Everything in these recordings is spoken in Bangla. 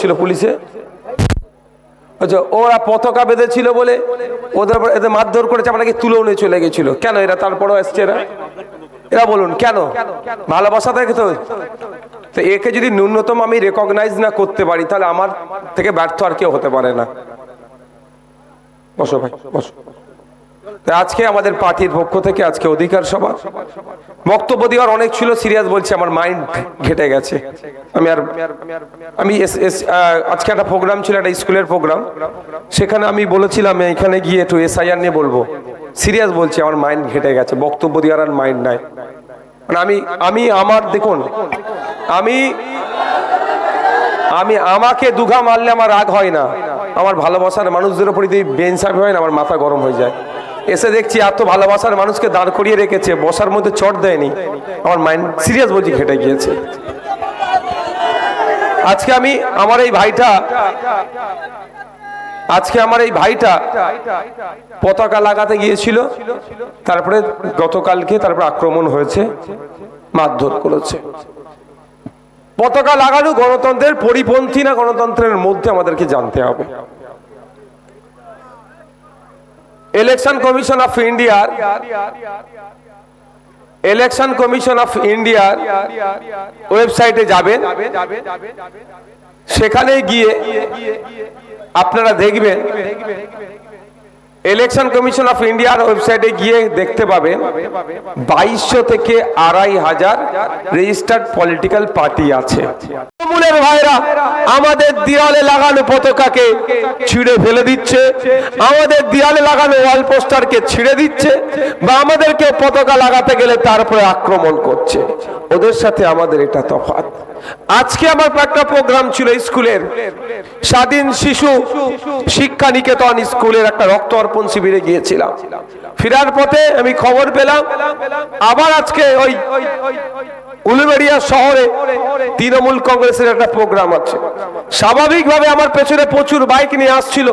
ছিল পুলিশে, আচ্ছা ওরা পতাকা বেঁধেছিল বলে ওদের এদের মারধর করেছে, আপনাকে তুলেও নিয়ে চলে গেছিল কেন? এরা তারপরেও আসছে, এরা বলুন কেন? ভালোবাসা থেকে তো একে যদি ন্যূনতম আমি রেকগনাইজ না করতে পারি তাহলে আমার থেকে ব্যর্থ আর কেউ হতে পারে না। বসো ভাই বসো। আজকে আমাদের পার্টির পক্ষ থেকে আজকে অধিকার সভা, বক্তব্য দেওয়ার অনেক ছিল, সিরিয়াস বলছি, আমার মাইন্ড ঘেটে গেছে। আমি আজকে একটা প্রোগ্রাম ছিল, একটা স্কুলের প্রোগ্রাম, সেখানে আমি বলেছিলাম এখানে গিয়ে একটু এসআইআর নিয়ে বলবো। সিরিয়াস বলছি, আমার মাইন্ড ঘেটে গেছে, বক্তব্য দেওয়ার আর মাইন্ড নাই। মানে আমি আমার দেখুন, আমি আমাকে দুঘা মারলে আমার রাগ হয় না, আমার ভালোবাসার মানুষদের উপর যদি বেইনসাফি হয় না আমার মাথা গরম হয়ে যায়। এসে দেখছি এত ভালোবাসার মানুষকে দাঁড় করিয়ে রেখেছে, বসার মধ্যে চট দেয়নি, আমার মাইন্ড সিরিয়াস বলছি ঘেটে গিয়েছে। আজকে আমার এই ভাইটা পতাকা লাগাতে গিয়েছিল, তারপরে গতকালকে আক্রমণ হয়েছে, মারধর করেছে। পতাকা লাগানো গণতন্ত্রের পরিপন্থী না গণতন্ত্রের মধ্যে আমাদেরকে জানতে হবে। ইলেকশন কমিশন অফ ইন্ডিয়ার ওয়েবসাইটে যাবেন, সেখানে গিয়ে আপনারা দেখবেন, ইলেকশন কমিশন অফ ইন্ডিয়ার ওয়েবসাইটে গিয়ে দেখতে পাবেন 2200 থেকে 2500 রেজিস্টার্ড পলিটিক্যাল পার্টি আছে। তৃণমূলের ভাইরা আমাদের দেয়ালে লাগানো পতাকাকে ছিঁড়ে ফেলে দিচ্ছে, আমাদের দেয়ালে লাগানো ওয়াল পোস্টারকে ছিঁড়ে দিচ্ছে, বা আমাদেরকে পতাকা লাগাতে গেলে তারপরে আক্রমণ করছে। ওদের সাথে আমাদের এটা তফাৎ। আজকে আমার একটা প্রোগ্রাম ছিল স্কুলের, স্বাধীন শিশু শিক্ষা নিকেতন স্কুলের একটা রক্ত অর্পণ শিবিরে গিয়েছিলাম। ফেরার পথে আমি খবর পেলাম আবার আজকে ওই উলুবেড়িয়া শহরে তৃণমূল কংগ্রেসের একটা প্রোগ্রাম আছে। স্বাভাবিকভাবে আমার পেছনে প্রচুর বাইক নিয়ে আসছিল,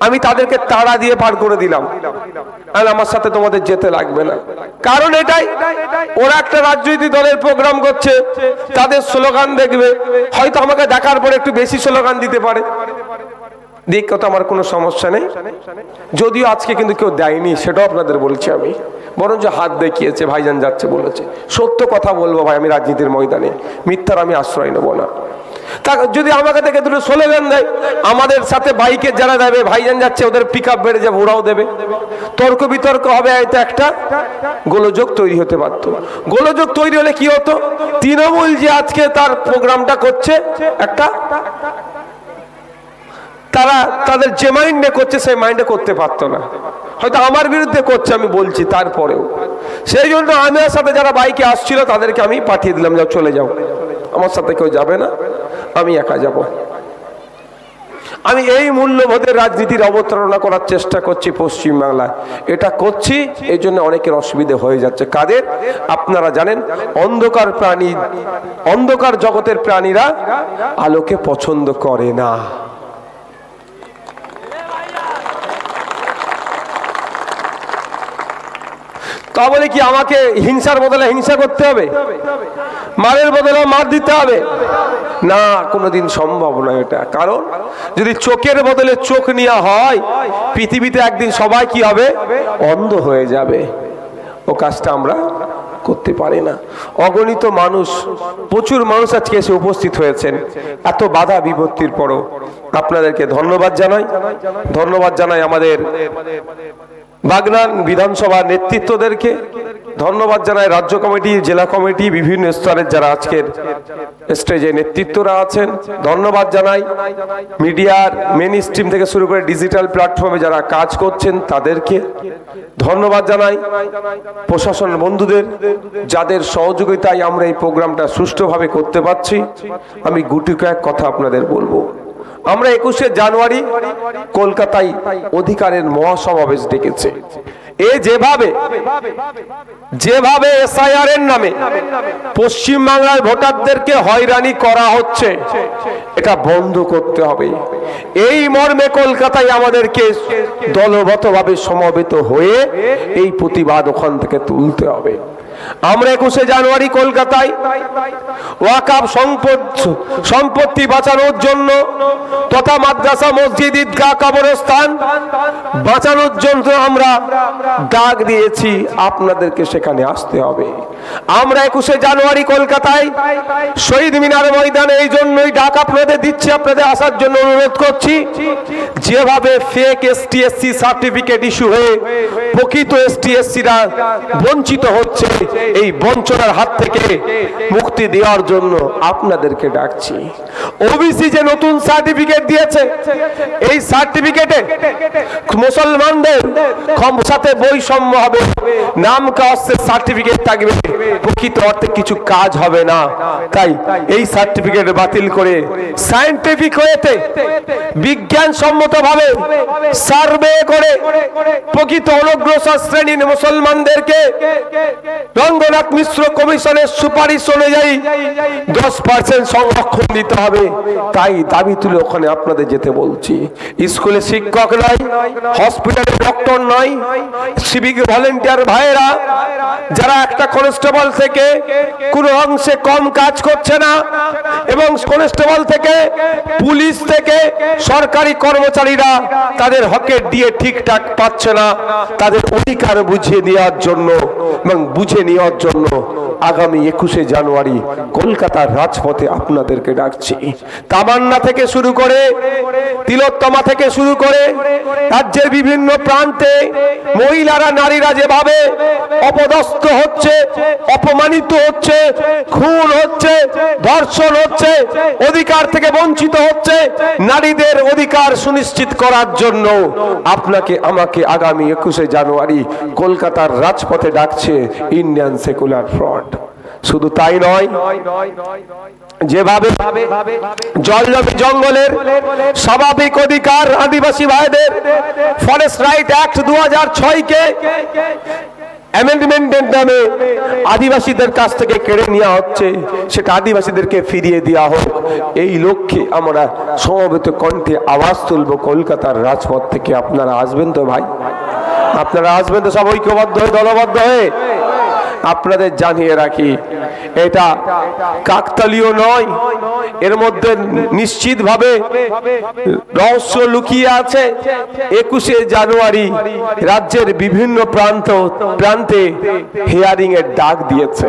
আমি তাদেরকে তাড়া দিয়ে পার করে দিলাম, আর আমার সাথে তোমাদের যেতে লাগবে না। কারণ এটাই, ওরা একটা রাজনৈতিক দলের প্রোগ্রাম করছে, তাদের স্লোগান দেখবে, হয়তো আমাকে দেখার পরে একটু বেশি স্লোগান দিতে পারে, দিক কথা আমার কোনো সমস্যা নেই। যদিও আজকে কিন্তু কেউ দেয়নি, সেটাও আপনাদের বলছি আমি, বরঞ্চ হাত দেখিয়েছে, ভাইজান যাচ্ছে বলেছে। সত্য কথা বলবো ভাই, আমি রাজনীতির ময়দানে মিথ্যার আমি আশ্রয় নেব না। তা যদি আমাকে থেকে দুটো স্লোগান দেয়, আমাদের সাথে বাইকের যারা দেবে, ভাইজান যাচ্ছে, ওদের পিক আপ বেড়ে যাবে, ওরাও দেবে, তর্ক বিতর্ক হবে, হয়তো একটা গোলযোগ তৈরি হতে পারত। গোলযোগ তৈরি হলে কি হতো, তৃণমূল যে আজকে তার প্রোগ্রামটা করছে, একটা তারা তাদের যে মাইন্ডে করছে সেই মাইন্ডে করতে পারতো না, হয়তো আমার বিরুদ্ধে করছে, আমি বলছি তারপরেও। সেই জন্য আমার সাথে যারা বাইকে আসছিল তাদেরকে আমি পাঠিয়ে দিলাম, যাও চলে যাও, আমার সাথে কেউ যাবে না, আমি একা যাব। আমি এই মূল্যবোধের রাজনীতির অবতারণা করার চেষ্টা করছি পশ্চিমবাংলায়। এটা করছি এই জন্য অনেকের অসুবিধে হয়ে যাচ্ছে। কাদের? আপনারা জানেন, অন্ধকার জগতের প্রাণীরা আলোকে পছন্দ করে না। তা বলে কি আমাকে হিংসার বদলে হিংসা করতে হবে, মারের বদলে মার দিতে হবে? না, কোনোদিন সম্ভব নয় এটা। কারণ যদি চোখের বদলে চোখ নেওয়া হয়, পৃথিবীতে একদিন সবাই কি হবে? অন্ধ হয়ে যাবে। ও কাজটা আমরা করতে পারি না। অগণিত মানুষ, প্রচুর মানুষ আজকে এসে উপস্থিত হয়েছেন, এত বাধা বিপত্তির পরও আপনাদেরকে ধন্যবাদ জানাই আমাদের বাগনান বিধানসভা নেতৃত্বদেরকে, ধন্যবাদ জানাই রাজ্য কমিটি, জেলা কমিটি, বিভিন্ন স্তরের যারা আজকের স্টেজে নেতৃত্বরা আছেন, ধন্যবাদ জানাই মিডিয়ার মেইন স্ট্রিম থেকে শুরু করে ডিজিটাল প্ল্যাটফর্মে যারা কাজ করছেন তাদেরকে ধন্যবাদ জানাই, প্রশাসন বন্ধুদের যাদের সহযোগিতায় আমরা এই প্রোগ্রামটা সুষ্ঠুভাবে করতে পারছি। আমি গুটি কয়েক কথা আপনাদের বলবো। আমরা 21শে জানুয়ারি কলকাতায় অধিকারের মহাসমাবেশ ডেকেছে। যেভাবে এসআইআর এর নামে পশ্চিমবাংলার ভোটারদেরকে হয়রানি করা হচ্ছে, এটা বন্ধ করতে হবে। এই মর্মে কলকাতায় আমাদেরকে দলগতভাবে সমবেত হয়ে এই প্রতিবাদ ওখান থেকে তুলতে হবে। আমরা 21শে জানুয়ারি কলকাতায় ওয়াকফ সম্পত্তি বাঁচানোর জন্য তথা মাদ্রাসা, মসজিদ, ঈদগাহ, কবরস্থান বাঁচানোর জন্য আমরা ডাক দিয়েছি, আপনাদেরকে সেখানে আসতে হবে। আমরা 21শে জানুয়ারি কলকাতায় শহীদ মিনার ময়দানে এই জন্যই ডাক আপনাদের দিচ্ছি, আপনাদের আসার জন্য অনুরোধ করছি। যেভাবে ফেক ST/SC সার্টিফিকেট ইস্যু হয়ে প্রকৃত ST/SCরা বঞ্চিত হচ্ছে, এই বঞ্চনার হাত থেকে মুক্তি দেওয়ার জন্য আপনাদেরকে ডাকছি। ওবিসি যে নতুন সার্টিফিকেট দিয়েছে, এই সার্টিফিকেটে মুসলমানদের সাথে বৈষম্য হবে, নাম কাস্টের সার্টিফিকেট থাকবে, প্রকৃত অর্থে কিছু কাজ হবে না। তাই এই সার্টিফিকেট বাতিল করে সায়েন্টিফিক ওয়েতে বিজ্ঞানসম্মত ভাবে সার্ভে করে প্রকৃত অনগ্রসর শ্রেণীর মুসলমানদেরকে রঙ্গনাথ মিশ্র কমিশনের সুপারিশ অনুযায়ী 10% সংরক্ষণ দিতে হবে। তাই দাবি তুলে ওখানে আপনাদের যেতে বলছি। স্কুলে শিক্ষক নয়, হসপিটালে ডক্টর নয়, সিভিক ভলেন্টিয়ার ভাইয়েরা যারা একটা কনস্টেবল থেকে কোনো অংশে কম কাজ করছে না, এবং কনস্টেবল থেকে পুলিশ থেকে সরকারি কর্মচারীরা তাদের হকের দিয়ে ঠিকঠাক পাচ্ছে না, তাদের অধিকার বুঝিয়ে দেওয়ার জন্য এবং বুঝে নেওয়ার জন্য আগামী 21শে জানুয়ারি কলকাতার রাজপথে আপনাদেরকে ডাকছি। তামান্না থেকে শুরু করে তিলোত্তমা থেকে শুরু করে রাজ্যের বিভিন্ন প্রান্তে মহিলারা, নারীরা যেভাবে অপদস্থ হচ্ছে, অপমানিত হচ্ছে, খুন হচ্ছে, ধর্ষণ হচ্ছে, অধিকার থেকে বঞ্চিত হচ্ছে, নারীদের অধিকার সুনিশ্চিত করার জন্য আপনাকে আমাকে আগামী 21শে জানুয়ারি কলকাতার রাজপথে ডাকছে ইন্ডিয়ান সেকুলার ফ্রন্ট। শুধু তাই নয়, যেভাবে জঙ্গলের স্বাভাবিক অধিকার আদিবাসী ভাইদের ফরেস্ট রাইট অ্যাক্ট 2006-কে অ্যামেন্ডমেন্টের নামে আদিবাসীদের কাছ থেকে কেড়ে নেওয়া হচ্ছে, সেটা আদিবাসীদেরকে ফিরিয়ে দেওয়া হোক, এই লক্ষ্যে আমরা সমবেত কণ্ঠে আওয়াজ তুলব কলকাতার রাজপথ থেকে। আপনারা আসবেন তো ভাই? আপনারা আসবেন তো সব ঐক্যবদ্ধ হয়ে, দলবদ্ধ হয়ে? আপনাদের জানিয়ে রাখি, এটা কাকতালীয় নয়, এর মধ্যে নিশ্চিতভাবে রহস্য লুকিয়ে আছে। 21শে জানুয়ারি রাজ্যের বিভিন্ন প্রান্তে হিয়ারিং এর ডাক দিয়েছে।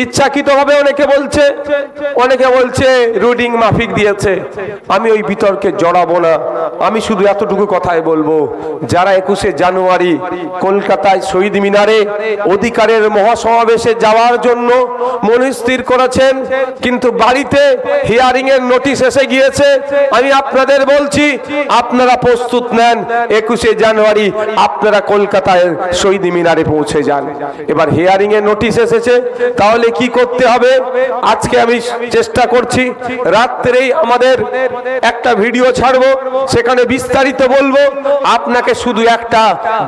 ইচ্ছাকৃতভাবে অনেকে বলছে রুডিং মাফিক দিয়েছে। আমি ওই বিতর্কে জড়াবো না, আমি শুধু এতটুকু কথাই বলবো, যারা 21শে জানুয়ারি কলকাতায় শহীদ মিনারে অধিকারের মহাসমাবেশে যাওয়ার জন্য মনস্থির করেছেন, কিন্তু বাড়িতে হিয়ারিং এর নোটিশ এসে গিয়েছে, আমি আপনাদের বলছি আপনারা প্রস্তুত নেন, 21শে জানুয়ারি আপনারা কলকাতায় শহীদ মিনারে পৌঁছে যান। এবার হিয়ারিং এর নোটিশ এসেছে, তাহলে কি করতে হবে আজকে আমি চেষ্টা করছি। রাত্রেই আমাদের একটা ভিডিও ছাড়বো, সেখানে বিস্তারিত বলবো। আপনাকে শুধু একটা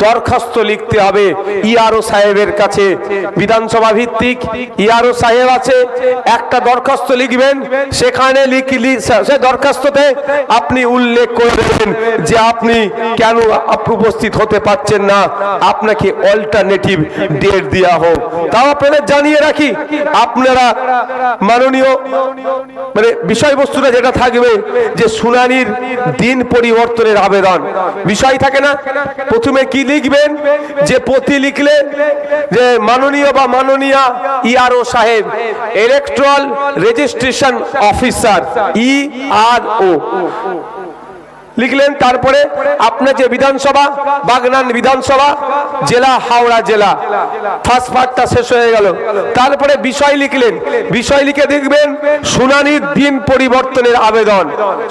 দরখাস্ত লিখতে হবে ইআরও সাহেবের কাছে, বিধানসভা ভিত্তিক ইআরও সাহেব আছে, একটা দরখাস্ত লিখবেন। সেখানে সে দরখাস্ততে আপনি উল্লেখ করে দেবেন যে আপনি কেন উপস্থিত হতে পারছেন না, আপনাকে অল্টারনেটিভ ডেট দেওয়া হোক। তাও আপনাদের জানিয়ে রাখি, আপনারা মাননীয় বিষয়বস্তুটা যেটা থাকবে যে শুনানির দিন পরিবর্তনের আবেদন বিষয় থাকে না, প্রথমে কি লিখবেন যে প্রতি লিখলে যে মাননীয় বা মাননীয়া ইআরও সাহেব, ইলেকট্রাল রেজিস্ট্রেশন অফিসার ইআরও লিখলেন। তারপরে আপনার যে বিধানসভা, বাগনান বিধানসভা, জেলা হাওড়া জেলা, ফার্স্ট পার্টটা শেষ হয়ে গেল। তারপরে বিষয় লিখলেন, বিষয় লিখে দেখবেন শুনানির দিন পরিবর্তনের আবেদন।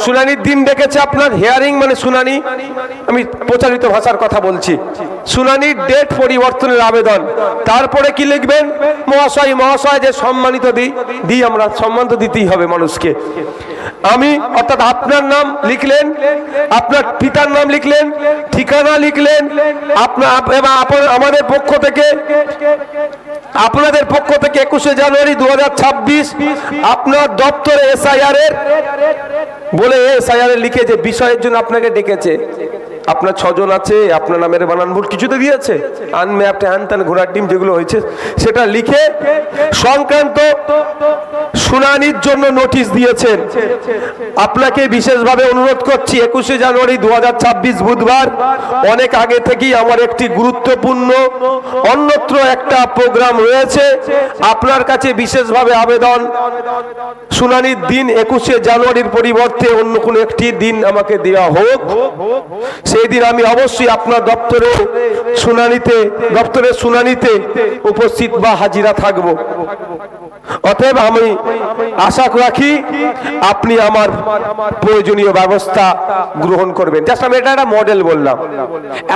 শুনানির দিন ডেকেছে আপনার, হিয়ারিং মানে শুনানি, আমি প্রচারিত ভাষার কথা বলছি, শুনানির ডেট পরিবর্তনের আবেদন। তারপরে কি লিখবেন, মহাশয় মহাশয় যে সম্মানিত দিই আমরা, সম্মান তো দিতেই হবে মানুষকে। আমি অর্থাৎ আপনার নাম লিখলেন, আপনার পিতার নাম লিখলেন, ঠিকানা লিখলেন, আমাদের পক্ষ থেকে, আপনাদের পক্ষ থেকে 21শে জানুয়ারি 2026 আপনার দপ্তরে SIR এর বলে SIR লিখে যে বিষয়ের জন্য আপনাকে ডেকেছে, আপনার 6 জন আছে, আপনার নামের বানান ভুল কিছুতে দিয়েছে, আনম্যাপড হ্যান ত্যান ঘোড়ার ডিম যেগুলো হয়েছে সেটা লিখে সংক্রান্ত শুনানির জন্য নোটিশ দিয়েছেন। আপনাকে বিশেষভাবে অনুরোধ করছি 21শে জানুয়ারি 2026 বুধবার অনেক আগে থেকেই আমার একটি গুরুত্বপূর্ণ অন্যত্র একটা প্রোগ্রাম রয়েছে। আপনার কাছে বিশেষভাবে আবেদন, শুনানির দিন 21শে জানুয়ারির পরিবর্তে অন্য কোনো একটি দিন আমাকে দেওয়া হোক। সেই দিন আমি অবশ্যই আপনার দপ্তরের শুনানিতে উপস্থিত বা হাজিরা থাকব। অতএব আমি আশা রাখি আপনি আমার প্রয়োজনীয় ব্যবস্থা গ্রহণ করবেন। জাস্ট আমি এটা একটা মডেল বললাম,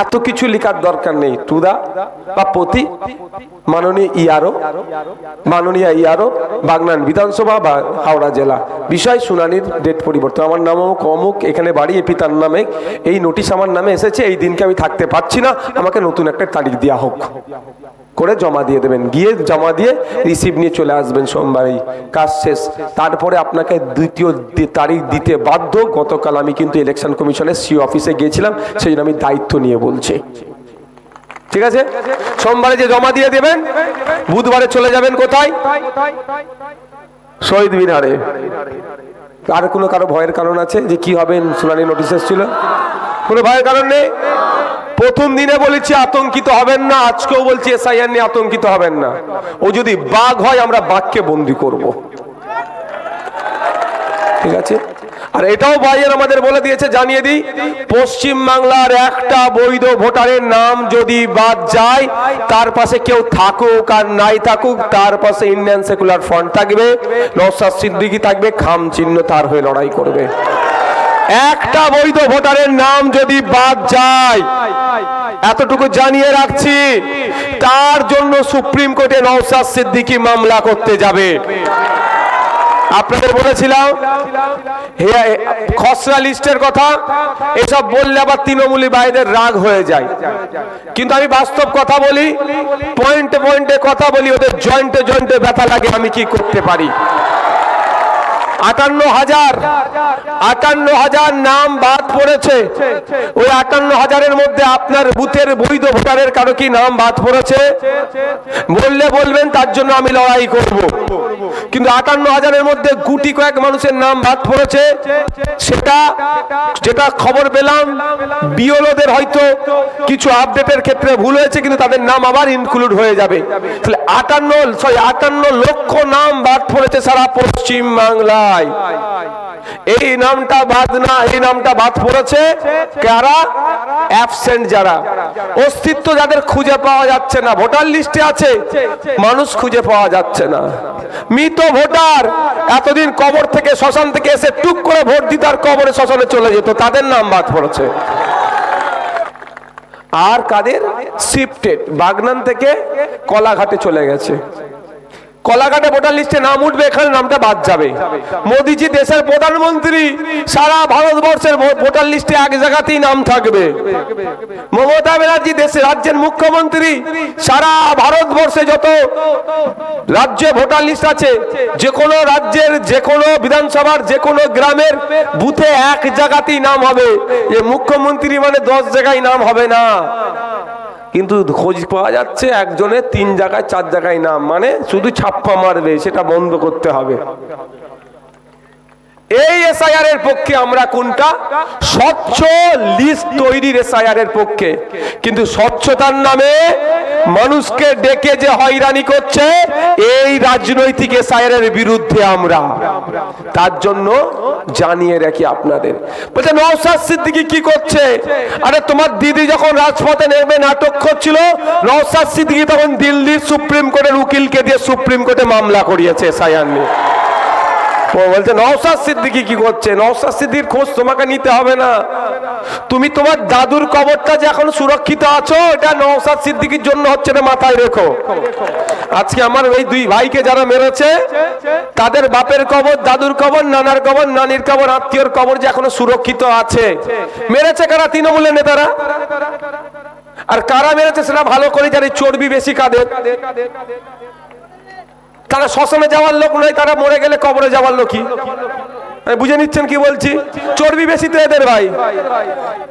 এত কিছু লেখার দরকার নেই। টুদা বা প্রতি মাননীয় ইয়ারো বাগনান বিধানসভা বা হাওড়া জেলা, বিষয় শুনানির ডেট পরিবর্তন, আমার নাম অমুক, এখানে বাড়ি, পিতার নামে এই নোটিশ আমার নামে এসেছে, এই দিনকে আমি থাকতে পারছি না, আমাকে নতুন একটা তারিখ দেওয়া হোক করে জমা দিয়ে দেবেন। গিয়ে জমা দিয়ে রিসিভ নিয়ে চলে আসবেন সোমবারই, কাজ শেষ। তারপরে আপনাকে দ্বিতীয় তারিখ দিতে বাধ্য। গতকাল আমি কিন্তু ইলেকশন কমিশনের সিও অফিসে গিয়েছিলাম, সেই জন্য আমি দায়িত্ব নিয়ে বলছি। ঠিক আছে, সোমবারে যে জমা দিয়ে দেবেন, বুধবারে চলে যাবেন কোথায়? শহীদ মিনারে। আর কোনো কারো ভয়ের কারণ আছে যে কি হবে? শুনানি নোটিশ এসেছিল, কোনো ভয়ের কারণ নেই। প্রথম দিনে বলেছি আতঙ্কিত হবেন না, আজকেও বলছি এসআইআর নিয়ে আতঙ্কিত হবেন না। ও যদি বাঘ হয় আমরা বাঘকে বন্দি করব, ঠিক আছে? আর এটাও ভাইয়ের আমাদের বলে দিয়েছে, জানিয়ে দিই, পশ্চিম বাংলার একটা বৈধ ভোটারের নাম যদি বাদ যায়, তার পাশে কেউ থাকুক আর নাই থাকুক, তার পাশে ইন্ডিয়ান সেকুলার ফ্রন্ট থাকবে, নওশাদ সিদ্দিকী থাকবে, খাম চিহ্ন তার হয়ে লড়াই করবে। একটা বৈধ ভোটারের নাম যদি বাদ যায়, এতটুকু জানিয়ে রাখছি, তার জন্য সুপ্রিম কোর্টে নওশাদ সিদ্দিকী মামলা করতে যাবে। আপনাদের বলেছিলাম খসড়া লিস্টের কথা, এসব বললে আবার তৃণমূলী ভাইদের রাগ হয়ে যায়, কিন্তু আমি বাস্তব কথা বলি, পয়েন্টে পয়েন্টে কথা বলি, ওদের জয়েন্টে জয়েন্টে ব্যথা লাগে। আমি কি করতে পারি? 58,000 নাম বাদ পড়েছে। ওই 58,000-এর মধ্যে আপনার বুথের বৈধ ভোটারের কারো কি নাম বাদ পড়েছে? বললে বলবেন, তার জন্য আমি লড়াই করব। কিন্তু 58,000-এর মধ্যে গুটি কয়েক মানুষের নাম বাদ পড়েছে, যেটা খবর পেলাম বিওলোদের হয়তো কিছু আপডেটের ক্ষেত্রে ভুল হয়েছে, কিন্তু তাদের নাম আবার ইনক্লুড হয়ে যাবে। তাহলে 58 লক্ষ নাম বাদ পড়েছে সারা পশ্চিম বাংলায়। এই নামটা বাদ না, এই নামটা বাদ পড়েছে কারা? অ্যাবসেন্ট যারা, অস্তিত্ব যাদের খুঁজে পাওয়া যাচ্ছে না, ভোটার লিস্টে আছে, মানুষ খুঁজে পাওয়া যাচ্ছে না। মৃত ভোটার এতদিন কবর থেকে, শ্মশান থেকে এসে টুক করে ভোট দিতে আর কবরে শ্মশানে চলে যেত, তাদের নাম বাদ পড়েছে। আর কাদের? শিফটেড, বাগনান থেকে কলাঘাটে চলে গেছে। কলাঘাটে ভোটার লিস্টে নাম উঠবে, এখানে নামটা বাদ যাবে। মোদিজি দেশের প্রধানমন্ত্রী, সারা ভারতবর্ষের ভোটার লিস্টে এক জায়গাতেই নাম থাকবে। মমতা ব্যানার্জি রাজ্যের মুখ্যমন্ত্রী, সারা ভারতবর্ষে যত রাজ্যে ভোটার লিস্ট আছে, যে কোনো রাজ্যের যে কোনো বিধানসভার যে কোনো গ্রামের বুথে এক জায়গাতেই নাম হবে। যে মুখ্যমন্ত্রী মানে 10 জায়গায় নাম হবে না, কিন্তু খোঁজ পাওয়া যাচ্ছে একজনের 3 জায়গায় 4 জায়গায় নাম, মানে শুধু ছাপ্পা মারবে, সেটা বন্ধ করতে হবে। এই এসআইআর এর পক্ষে আমরা কোনটা? স্বচ্ছ লিস্ট তৈরির এসআইআর এর পক্ষে। কিন্তু স্বচ্ছতার নামে মানুষকে ডেকে যে হয়রানি করছে, এই রাজনৈতিক এসআইআর এর বিরুদ্ধে আমরা। তার জন্য জানিয়ে রাখি আপনাদের। বলছে নওশাদ সিদ্দিকী কি করছে? আরে তোমার দিদি যখন রাজপথে নেমে নাটক করছিল, নওশাদ সিদ্দিকী তখন দিল্লির সুপ্রিম কোর্টের উকিলকে দিয়ে সুপ্রিম কোর্টে মামলা করিয়েছে এসআইআর নিয়ে। বলছে নওশাদ সিদ্দিকী কি করছে? নওশাদ সিদ্দিকীর খোঁজ তোমাকে নিতে হবে না, তুমি তোমার দাদুর কবরটা যে এখন সুরক্ষিত আছো, এটা নওশাদ সিদ্দিকীর জন্য হচ্ছে না, মাথায় রেখো। আজকে আমার ওই 2 ভাইকে যারা মেরেছে, তাদের বাপের কবর, দাদুর কবর, নানার কবর, নানির কবর, আত্মীয়র কবর যে এখনো সুরক্ষিত আছে। মেরেছে কারা? তৃণমূলের নেতারা। আর কারা মেরেছে সেটা ভালো করে জানি, চর্বি বেশি কাদের। তারা শ্মশানে যাওয়ার লোক নয়, তারা মরে গেলে কবরে যাওয়ার লোকই। বুঝে নিচ্ছেন কি বলছি? চর্বি বেশি তো এদের, ভাই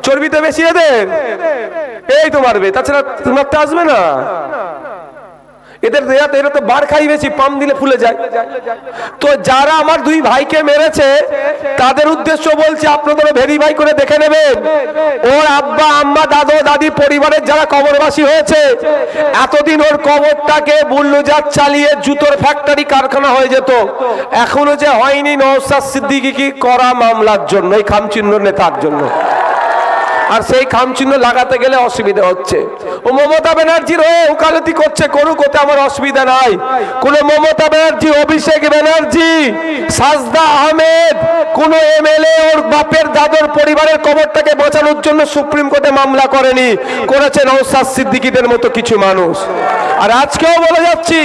চর্বি তো বেশি এদের, এই তো মারবে, তাছাড়া তোমার তো আসবে না। এরা তো বার খাই বেশি, পাম দিলে ফুলে যায়। তো যারা আমার দুই ভাইকে মেরেছে তাদের উদ্দেশ্য বলছি, আপনারা ভেরিফাই করে দেখে নেবেন ওর আব্বা আম্মা দাদু দাদি পরিবারের যারা কবরবাসী হয়েছে, এতদিন ওর কবরটাকে বুলডোজার চালিয়ে জুতোর ফ্যাক্টরি কারখানা হয়ে যেত। এখনো যে হয়নি নওশাদ সিদ্দিকী করা মামলার জন্য, এই খামচিহ্ন নেতার জন্য। আর সেই খামচিহ্ন লাগাতে গেলে অসুবিধা হচ্ছে। ও মমতা ব্যানার্জির হয়ে ওকালতি করছে, করুক, ওতে আমার অসুবিধা নাই। কোন মমতা ব্যানার্জি, অভিষেক ব্যানার্জি, সাজদা আহমেদ, কোন এমএলএ ওর বাপের দাদুর পরিবারের কবরটাকে বাঁচানোর জন্য সুপ্রিম কোর্টে মামলা করেনি, করেছে নওশাদ সিদ্দিকীদের মতো কিছু মানুষ। আর আজকেও বলে যাচ্ছি,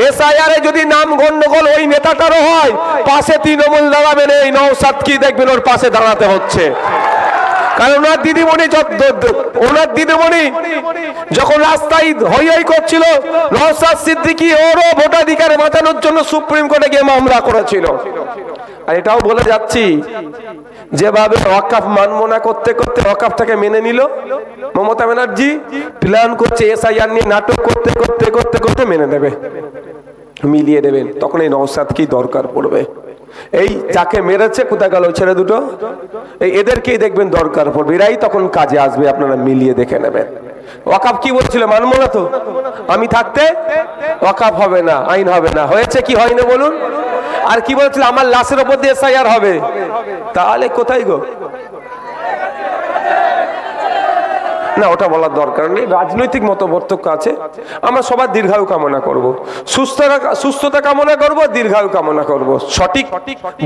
এসআইআর এ যদি নাম গন্ডগোল ওই নেতাটারও হয়, পাশে তৃণমূল দাঁড়াবেন, এই নওশাদ কি দেখবেন ওর পাশে দাঁড়াতে হচ্ছে। কারণ ওনার দিদিমণি যখন রাস্তায় হই হই করছিল, নওশাদ সিদ্দিকী ওরও ভোটাধিকার বাঁচানোর জন্য সুপ্রিম কোর্টে গিয়ে মামলা করেছিল। আর এটাও বলে যাচ্ছি, যেভাবে ওয়াকফ মানব না করতে করতে ওয়াকফটাকে মেনে নিল মমতা ব্যানার্জি, প্ল্যান করছে এসআইআর নিয়ে নাটক করতে করতে করতে করতে মেনে নেবে, মিলিয়ে দেবেন। তখন এই নওশাদ কি দরকার পড়বে? এই যাকে মেরেছে কোথায় গেল ছেলে দুটো, এই এদেরকেই দেখবেন দরকার পড়বে, এরাই তখন কাজে আসবে। আপনারা মিলিয়ে দেখে নেবেন। ওয়াকফ কি বলছিল? মানবো না তো, আমি থাকতে ওয়াকফ হবে না, আইন হবে না। হয়েছে কি হয়নি বলুন? আর কি বলছিল? আমার লাশের উপর দিয়ে এসআইআর হবে। তাহলে কোথায় গো? না, ওটা বলার দরকার নেই। রাজনৈতিক মতপার্থক্য আছে, আমরা সবার দীর্ঘায়ু কামনা করব, সুস্থতা কামনা করব, দীর্ঘায়ু কামনা করব, সঠিক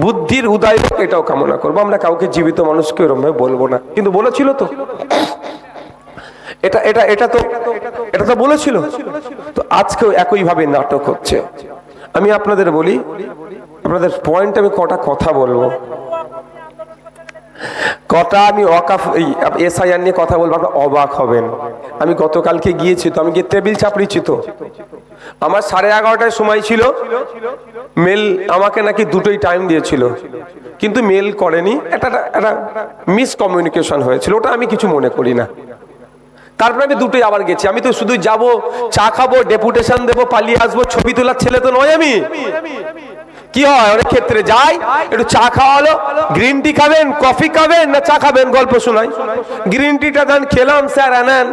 বুদ্ধির উদয় হোক এটাও কামনা করব। আমরা কাউকে জীবিত মানুষকে এরকম ভাবে বলবো না, কিন্তু বলেছিল তো এটা তো বলেছিল। তো আজকেও একইভাবে নাটক হচ্ছে। আমি আপনাদের বলি, আপনাদের পয়েন্ট আমি কটা কথা বলবো, কটা আমি ওয়াকফ এসআইআর নিয়ে কথা বলবো, আপনারা অবাক হবেন। আমি গতকালকে গিয়েছি, তো আমি গিয়ে টেবিল চাপড়িছি, তো আমার 11:30টায় সময় ছিল, মেল আমাকে নাকি দুটোই টাইম দিয়েছিল, কিন্তু মেল করেনি। একটা মিসকমিউনিকেশন হয়েছিল, ওটা আমি কিছু মনে করি না। তারপরে আমি দুটোই আবার গেছি। আমি তো শুধু যাব, চা খাবো, ডেপুটেশন দেবো, পালিয়ে আসবো, ছবি তোলার ছেলে তো নয় আমি। কি হয় অনেক ক্ষেত্রে যাই, একটু চা খাওয়া হলো, গ্রিন টি খাবেন, কফি খাবেন না চা খাবেন, গল্প শোনাই। গ্রিন টিটা দেন, খেলাম, স্যার আনেন,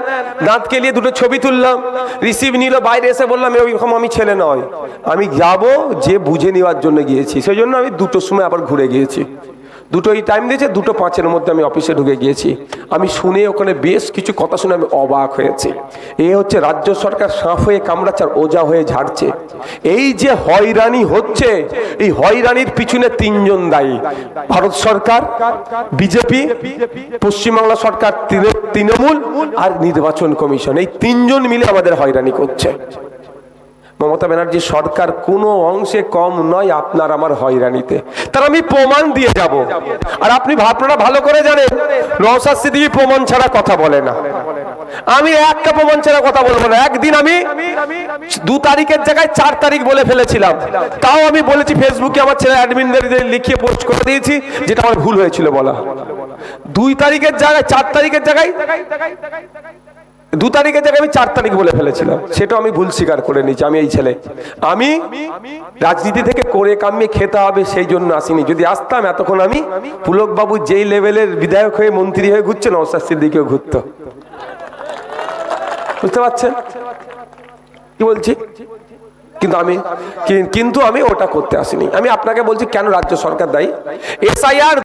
দাঁত কেলিয়ে দুটো ছবি তুললাম, রিসিভ নিল, বাইরে এসে বললাম ওইরকম আমি ছেলে নয়, আমি যাব যে বুঝে নেওয়ার জন্য গিয়েছি। সেই জন্য আমি 2টোর সময় আবার ঘুরে গিয়েছি। 2টোই টাইম দিয়েছে, 2:05 মধ্যে আমি অফিসে ঢুকে গিয়েছি। আমি শুনে ওখানে বেশ কিছু কথা শুনে আমি অবাক হয়েছি। এ হচ্ছে রাজ্য সরকার সাপ হয়ে কামড়াচ্ছে আর ওজা হয়ে ঝাড়ছে। এই যে হয়রানি হচ্ছে, এই হয়রানির পিছনে 3জন দায়ী। ভারত সরকার, বিজেপি, পশ্চিমবাংলা সরকার, তৃণমূল আর নির্বাচন কমিশন, এই 3জন মিলে আমাদের হয়রানি করছে। মমতা ব্যানার্জি সরকার কোনো অংশে কম নয় আপনার আমার হয়রানিতে, তার আমি প্রমাণ দিয়ে যাব। আর আপনারা ভালো করে জানেন, নওশাদ সিদ্দিকী প্রমাণ ছাড়া কথা বলে না। আমি একটা প্রমাণ ছাড়া কথা বলবো না। একদিন আমি 2 তারিখের জায়গায় 4 তারিখ বলে ফেলেছিলাম, তাও আমি বলেছি ফেসবুকে, আমার ছেলে অ্যাডমিনদের লিখিয়ে পোস্ট করে দিয়েছি, যেটা আমার ভুল হয়েছিল বলা। 2 তারিখের জায়গায় 4 তারিখের জায়গায় 2 তারিখের জায়গায় আমি 4 তারিখ বলে ফেলেছিলাম, সেটাও আমি ভুল স্বীকার করে নিয়েছি। আমি এই ছেলে, আমি রাজনীতি থেকে করে কামিয়ে খেতে হবে সেই জন্য আসিনি। যদি আসতাম এতক্ষণ আমি পুলকবাবু যেই লেভেলের বিধায়ক হয়ে মন্ত্রী হয়ে ঘুরছে, নওশাদ সিদ্দিকীও ঘুরতো। বুঝতে পারছেন কি বলছি? কিন্তু আমি ওটা করতে আসিনি। আমি আপনাকে বলছি কেন রাজ্য সরকার দায়ী। এসআইআর